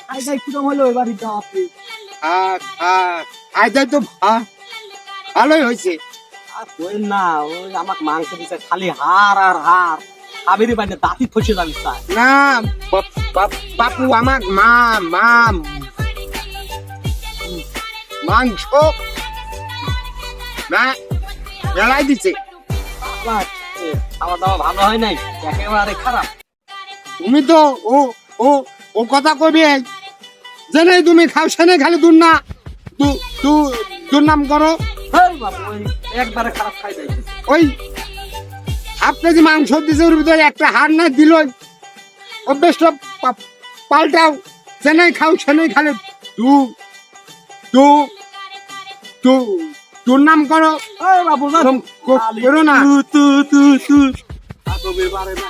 খাইদাই কিরম হলো এবারই তো আপনি খাইদাই তো ভালোই হয়েছে। আর কইন না, ওই আমাকে মাংস দিছে খালি হাড় আর হাড়, কাবেরি বাইরে দাঁতি ফসে যাবি স্যার। না বাপু আমার মাংস না জ্বালাই দিছে। খাওয়া দাওয়া ভালো হয় নাই, একেবারে খারাপ। তুমি তো ও ও ও কথা কবি জেনে তুমি খাও সেনে খালি দুর্নাম করো। হেই বাবু, ওই একবারে খারাপ খাই যাইছে। ওই হাফ কেজি মাংস দিছে ওর ভিতরে একটা হাড় না দিল, অভ্যেসটা পাল্টাও, সেনাই খাও সেনাই খালি তু তু তু দুর্নাম করো। এই বাবু, করো না। কবির বারে না